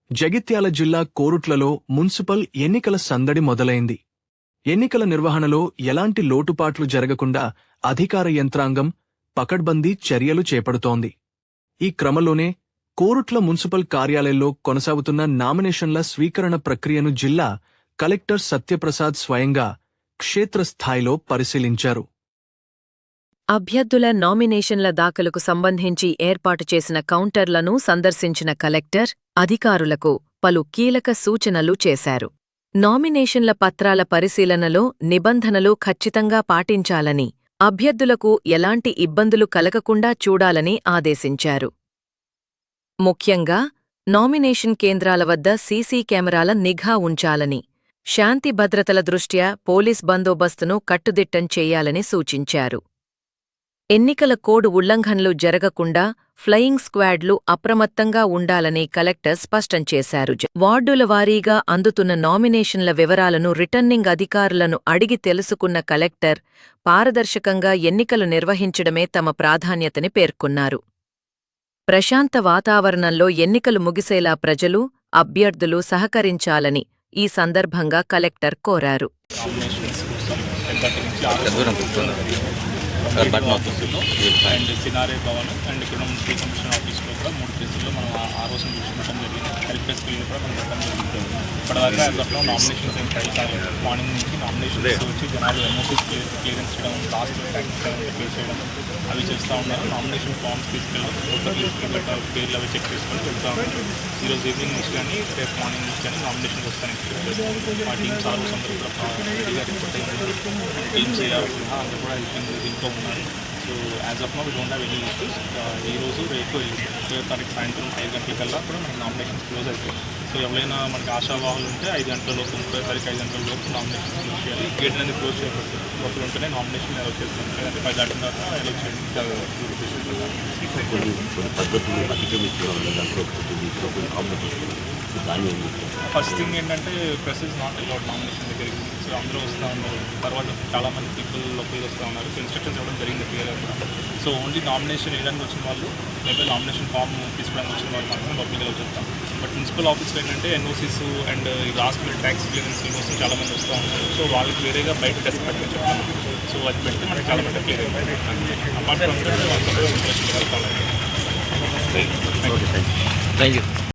జగిత్యాల జిల్లా కోరుట్లలో మున్సిపల్ ఎన్నికల సందడి మొదలైంది. ఎన్నికల నిర్వహణలో ఎలాంటి లోటుపాట్లు జరగకుండా అధికార యంత్రాంగం పకడ్బందీ చర్యలు చేపడుతోంది. ఈ క్రమంలోనే కోరుట్ల మున్సిపల్ కార్యాలయంలో కొనసాగుతున్న నామినేషన్ల స్వీకరణ ప్రక్రియను జిల్లా కలెక్టర్ సత్యప్రసాద్ స్వయంగా క్షేత్రస్థాయిలో పరిశీలించారు. అభ్యర్థుల నామినేషన్ల దాఖలుకు సంబంధించి ఏర్పాటు చేసిన కౌంటర్లను సందర్శించిన కలెక్టర్ అధికారులకు పలు కీలక సూచనలు చేశారు. నామినేషన్ల పత్రాల పరిశీలనలో నిబంధనలు ఖచ్చితంగా పాటించాలని, అభ్యర్థులకు ఎలాంటి ఇబ్బందులు కలగకుండా చూడాలని ఆదేశించారు. ముఖ్యంగా నామినేషన్ కేంద్రాల వద్ద సీసీ కెమెరాల నిఘా ఉంచాలని, శాంతి భద్రతల దృష్ట్యా పోలీస్ బందోబస్తును కట్టుదిట్టం చేయాలని సూచించారు. ఎన్నికల కోడ్ ఉల్లంఘనలు జరగకుండా ఫ్లయింగ్ స్క్వాడ్లు అప్రమత్తంగా ఉండాలని కలెక్టర్ స్పష్టం చేశారు. వార్డుల వారీగా అందుతున్న నామినేషన్ల వివరాలను రిటర్నింగ్ అధికారులను అడిగి తెలుసుకున్న కలెక్టర్ పారదర్శకంగా ఎన్నికలు నిర్వహించడమే తమ ప్రాధాన్యతని పేర్కొన్నారు. ప్రశాంత వాతావరణంలో ఎన్నికలు ముగిసేలా ప్రజలు, అభ్యర్థులు సహకరించాలని ఈ సందర్భంగా కలెక్టర్ కోరారు. అండ్ సినారే భవన్ అండ్ ఇక్కడ మున్సిపల్ కమిషన్ ఆఫీస్లో కూడా 3 ప్లేసుల్లో మనం ఆరోసం చూసుకోవడం జరిగింది. హెల్ప్ డెస్క్ కూడా మనం పెట్టడం జరుగుతుంది. ఇప్పటిదాకా యాజ్లో నామినేషన్స్ ఏం ఫైల్ కాలేదు. మార్నింగ్ నుంచి నామినేషన్స్ వచ్చి జనాలు ఎన్ఓసీస్ క్లియరెన్స్ చేయడం, లాస్ట్ ట్యాక్స్ క్లియర్ చేయడం అవి చేస్తూ ఉన్నారు. నామినేషన్ ఫామ్స్ తీసుకెళ్ళి పేర్లు అవి చెక్ చేసుకొని వెళ్తూ ఉన్నారు. ఈరోజు ఈవినింగ్ నుంచి కానీ రేపు మార్నింగ్ నుంచి కానీ నామినేషన్స్ వస్తాయని మా టీమ్స్ ఆరోస్ అందరూ కూడా రెడీగా రిపోర్ట్ అయ్యారు. టీమ్స్ అందరూ కూడా హెల్పింగ్ దీంట్లో ఉన్నారు. So as of now we don't have any issues. ఈరోజు రేపు 20వ తారీఖు సాయంత్రం 5 గంటలకల్లా కూడా మనకి నామినేషన్స్ క్లోజ్ అవుతాయి. సో ఎవరైనా మనకి ఆశావాహులు ఉంటే 5 గంటలలోపు 30వ తారీఖు 5 గంటలలోపు నామినేషన్ క్లోజ్ చేయాలి. గేట్ అనేది క్లోజ్ చేయబడుతుంది. లోపల ఉంటేనే నామినేషన్ అలౌ చేస్తాం. లేదంటే 10 దాటిన తర్వాత అలౌ చేయడం ఫస్ట్ థింగ్ ఏంటంటే press is not allowed nomination దగ్గరికి. సో అందరూ వస్తూ ఉన్నారు. తర్వాత చాలామంది పీపుల్ లోపలికి వస్తూ ఉన్నారు. సో ఇన్స్ట్రక్షన్స్ ఇవ్వడం జరిగింది క్లియర్గా కూడా. సో ఓన్లీ నామినేషన్ వేయడానికి వచ్చిన వాళ్ళు లేదా నామినేషన్ ఫామ్ తీసుకోవడానికి వచ్చిన వాళ్ళు మాత్రం లోపలికి వెళ్ళి చెప్తాం. బట్ మున్సిపల్ ఆఫీస్లో ఏంటంటే NOCs and last minute tax clearance కోసం చాలామంది వస్తూ ఉంటారు. సో వాళ్ళకి వేరేగా బయట డెస్క్ పెట్టమని చెప్తాం. సో అది పెడితే మనకి చాలా మంది క్లియర్ అయిపోయింది. Apart from that thank you.